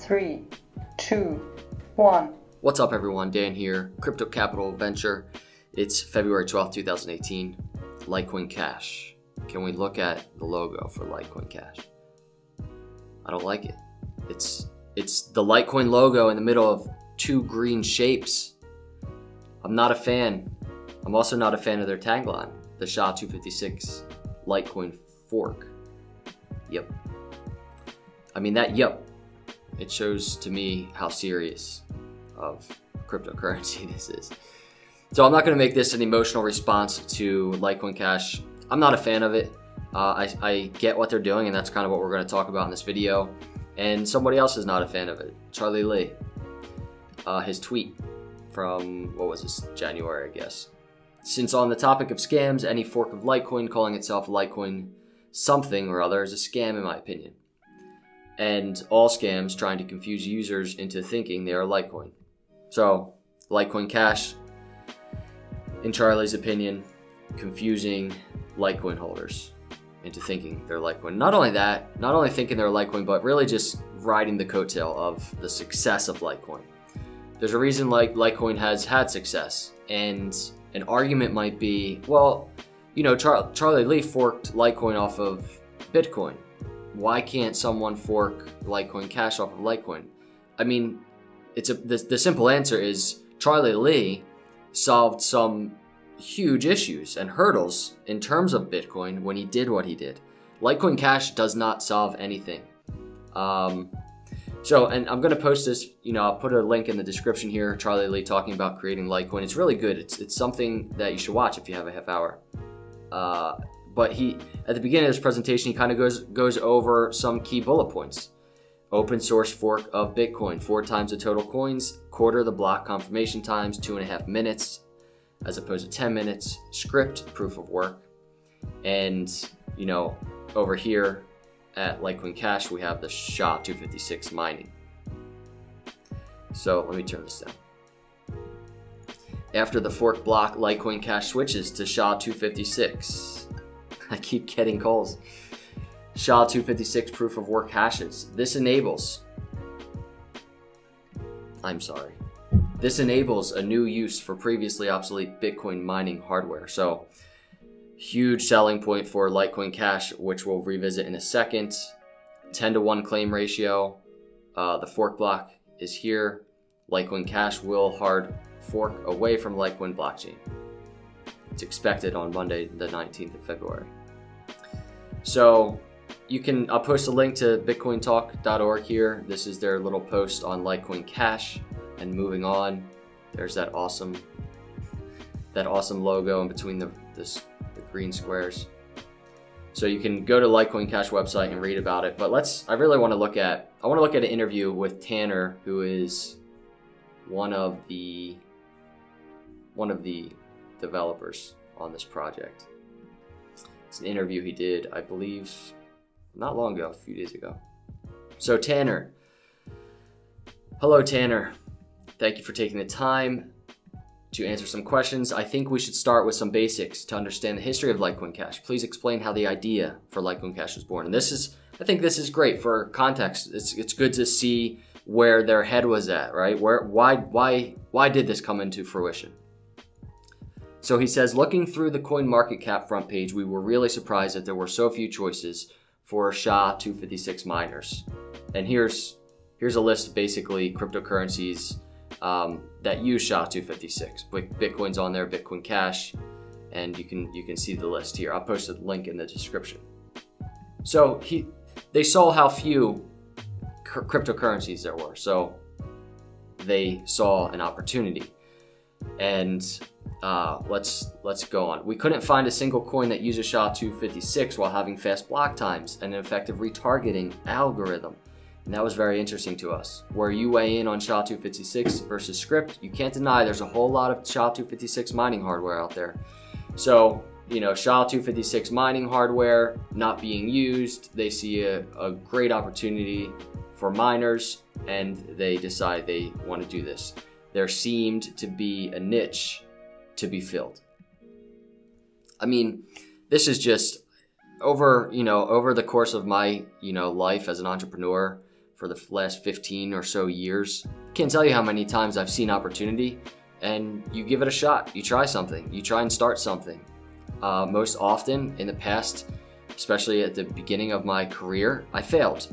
3, 2, 1. What's up everyone, Dan here, Crypto Capital Venture. It's February 12th, 2018, Litecoin Cash. Can we look at the logo for Litecoin Cash? I don't like it. It's the Litecoin logo in the middle of two green shapes. I'm not a fan. I'm also not a fan of their tagline, the SHA-256 Litecoin fork. Yep. I mean that yep. It shows to me how serious of cryptocurrency this is. So I'm not going to make this an emotional response to Litecoin Cash. I'm not a fan of it. I get what they're doing, and that's kind of what we're going to talk about in this video. And somebody else is not a fan of it, Charlie Lee. His tweet from, what was this, January, I guess. Since on the topic of scams, any fork of Litecoin calling itself Litecoin something or other is a scam in my opinion. And all scams trying to confuse users into thinking they are Litecoin. So, Litecoin Cash, in Charlie's opinion, confusing Litecoin holders into thinking they're Litecoin. Not only that, not only thinking they're Litecoin, but really just riding the coattail of the success of Litecoin. There's a reason Litecoin has had success, and an argument might be, well, you know, Charlie Lee forked Litecoin off of Bitcoin. Why can't someone fork Litecoin Cash off of Litecoin? I mean, the simple answer is Charlie Lee solved some huge issues and hurdles in terms of Bitcoin when he did what he did. Litecoin Cash does not solve anything. And I'm going to post this, you know, I'll put a link in the description here, Charlie Lee talking about creating Litecoin. It's really good. It's something that you should watch if you have a half hour. But at the beginning of this presentation, he kind of goes over some key bullet points. Open source fork of Bitcoin, 4 times the total coins, quarter the block confirmation times, 2.5 minutes, as opposed to 10 minutes, script proof of work. And, you know, over here at Litecoin Cash, we have the SHA-256 mining. So let me turn this down. After the fork block, Litecoin Cash switches to SHA-256. I keep getting calls. SHA-256 proof of work hashes. This enables a new use for previously obsolete Bitcoin mining hardware. So, huge selling point for Litecoin Cash, which we'll revisit in a second. 10-to-1 claim ratio. The fork block is here. Litecoin Cash will hard fork away from Litecoin blockchain. It's expected on Monday, the 19th of February. So I'll post a link to bitcointalk.org here. This is their little post on Litecoin Cash. And moving on, there's that awesome logo in between the green squares. So you can go to Litecoin Cash website and read about it. But I want to look at an interview with Tanner, who is one of the developers on this project. It's an interview he did, I believe, not long ago, a few days ago. So Tanner, hello Tanner. Thank you for taking the time to answer some questions. I think we should start with some basics to understand the history of Litecoin Cash. Please explain how the idea for Litecoin Cash was born. And I think this is great for context. It's good to see where their head was at, right? Why did this come into fruition? So he says, looking through the CoinMarketCap front page, we were really surprised that there were so few choices for SHA-256 miners. And here's a list of basically cryptocurrencies that use SHA-256. Bitcoin's on there, Bitcoin Cash, and you can see the list here. I'll post a link in the description. So they saw how few cryptocurrencies there were, so they saw an opportunity. And let's go on. We couldn't find a single coin that uses SHA-256 while having fast block times and an effective retargeting algorithm. And that was very interesting to us. Where you weigh in on SHA-256 versus script, you can't deny there's a whole lot of SHA-256 mining hardware out there. So, you know, SHA-256 mining hardware not being used, they see a great opportunity for miners, and they decide they want to do this. There seemed to be a niche to be filled. I mean, this is just over the course of my, life as an entrepreneur, for the last 15 or so years. Can't tell you how many times I've seen opportunity and you give it a shot. You try something, you try and start something. Most often in the past, especially at the beginning of my career, I failed.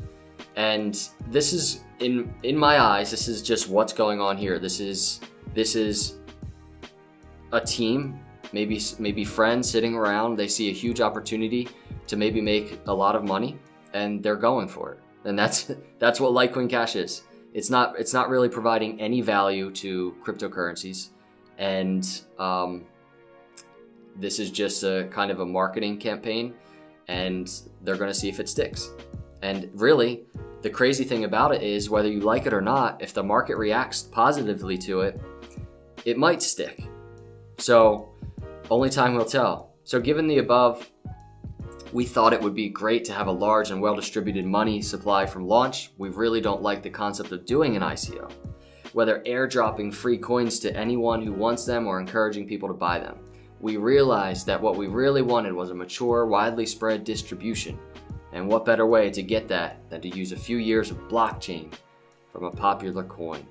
And this is, in my eyes, this is just what's going on here. This is a team, maybe friends sitting around, they see a huge opportunity to maybe make a lot of money and they're going for it. And that's what Litecoin Cash is. It's not really providing any value to cryptocurrencies. And this is just a kind of a marketing campaign, and they're gonna see if it sticks. And really, the crazy thing about it is, whether you like it or not, if the market reacts positively to it, it might stick. So only time will tell. So given the above, we thought it would be great to have a large and well-distributed money supply from launch. We really don't like the concept of doing an ICO, whether airdropping free coins to anyone who wants them or encouraging people to buy them. We realized that what we really wanted was a mature, widely spread distribution. And what better way to get that than to use a few years of blockchain from a popular coin?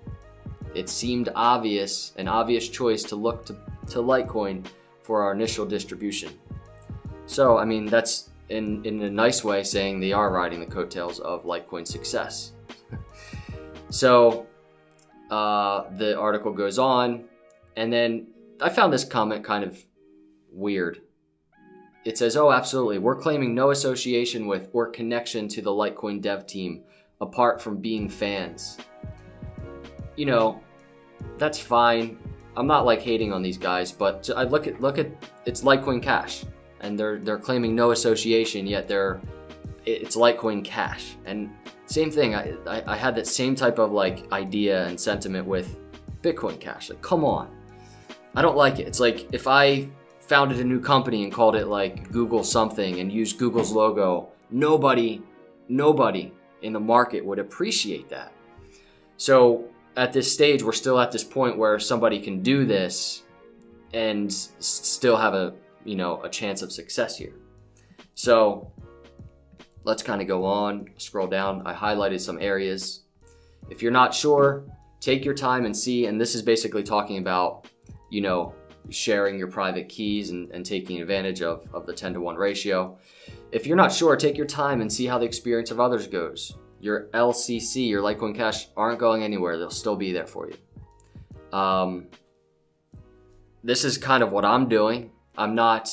It seemed obvious, an obvious choice to look to Litecoin for our initial distribution. So, I mean, that's in a nice way saying they are riding the coattails of Litecoin's success. So, the article goes on, and then I found this comment kind of weird. It says, oh, absolutely, we're claiming no association with or connection to the Litecoin dev team apart from being fans. You know, that's fine. I'm not like hating on these guys, but I look at it's Litecoin Cash, and they're claiming no association, yet it's Litecoin Cash. And same thing, I had that same type of like idea and sentiment with Bitcoin Cash. Like, come on. I don't like it. It's like if I founded a new company and called it like Google something and used Google's logo, nobody in the market would appreciate that. So at this stage, we're still at this point where somebody can do this and still have a chance of success here. So let's kind of go on, scroll down. I highlighted some areas. If you're not sure, take your time and see. And this is basically talking about, sharing your private keys and taking advantage of the 10-to-1 ratio. If you're not sure, take your time and see how the experience of others goes. Your LCC, your Litecoin Cash, aren't going anywhere. They'll still be there for you. This is kind of what I'm doing. I'm not,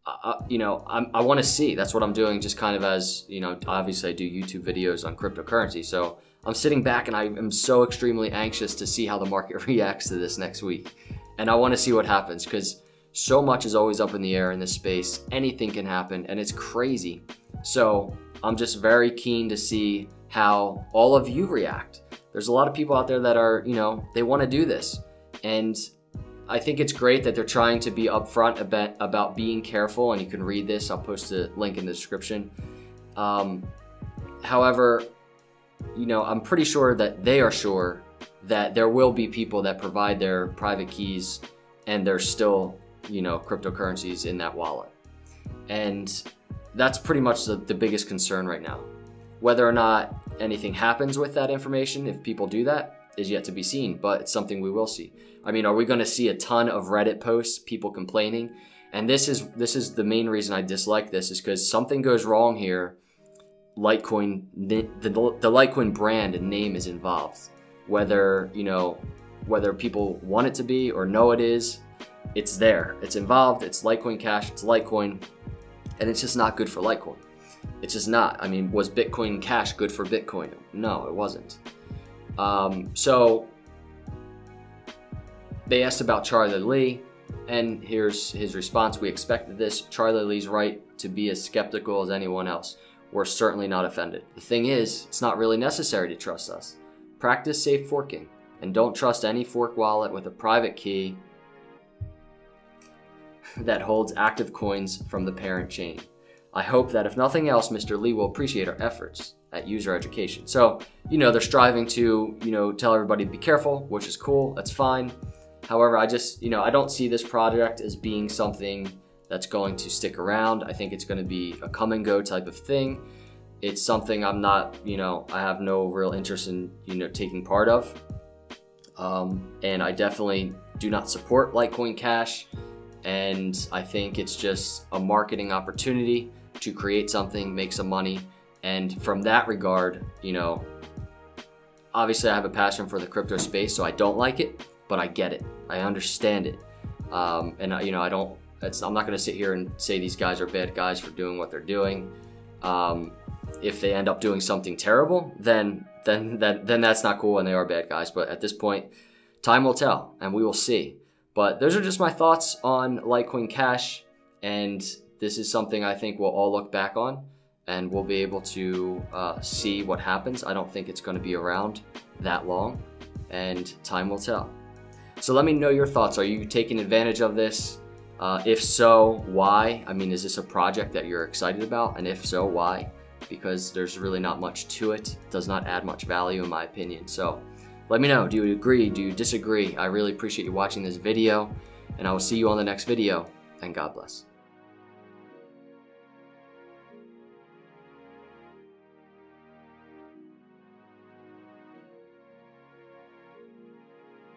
I want to see. That's what I'm doing, just kind of as, obviously I do YouTube videos on cryptocurrency. So I'm sitting back and I am so extremely anxious to see how the market reacts to this next week. And I want to see what happens, because so much is always up in the air in this space. Anything can happen, and it's crazy. So I'm just very keen to see how all of you react. There's a lot of people out there that are, they want to do this. And I think it's great that they're trying to be upfront about being careful, and you can read this. I'll post a link in the description. However, I'm pretty sure that they are sure that there will be people that provide their private keys and there's still, cryptocurrencies in that wallet. And that's pretty much the biggest concern right now. Whether or not anything happens with that information, if people do that, is yet to be seen, but it's something we will see. I mean, are we gonna see a ton of Reddit posts, people complaining? And this is the main reason I dislike this, is because something goes wrong here. Litecoin, the Litecoin brand and name is involved. Whether people want it to be or know it is, it's there. It's involved. It's Litecoin Cash. It's Litecoin, and it's just not good for Litecoin. It's just not. I mean, was Bitcoin Cash good for Bitcoin? No, it wasn't. So they asked about Charlie Lee, and here's his response. We expected this. Charlie Lee's right to be as skeptical as anyone else. We're certainly not offended. The thing is, it's not really necessary to trust us. Practice safe forking, and don't trust any fork wallet with a private key that holds active coins from the parent chain. I hope that if nothing else, Mr. Lee will appreciate our efforts at user education. So, they're striving to, tell everybody to be careful, which is cool, that's fine. However, I just, I don't see this project as being something that's going to stick around. I think it's going to be a come and go type of thing. It's something I'm not, I have no real interest in, taking part of. And I definitely do not support Litecoin Cash. And I think it's just a marketing opportunity to create something, make some money. And from that regard, obviously I have a passion for the crypto space, so I don't like it, but I get it. I understand it. And I'm not gonna sit here and say these guys are bad guys for doing what they're doing. If they end up doing something terrible, then that's not cool and they are bad guys. But at this point, time will tell and we will see. But those are just my thoughts on Litecoin Cash, and this is something I think we'll all look back on and we'll be able to see what happens. I don't think it's going to be around that long, and time will tell. So let me know your thoughts. Are you taking advantage of this? If so, why? I mean, is this a project that you're excited about? And if so, why? Because there's really not much to it. It does not add much value in my opinion. So let me know, do you agree, do you disagree? I really appreciate you watching this video, and I will see you on the next video, and God bless.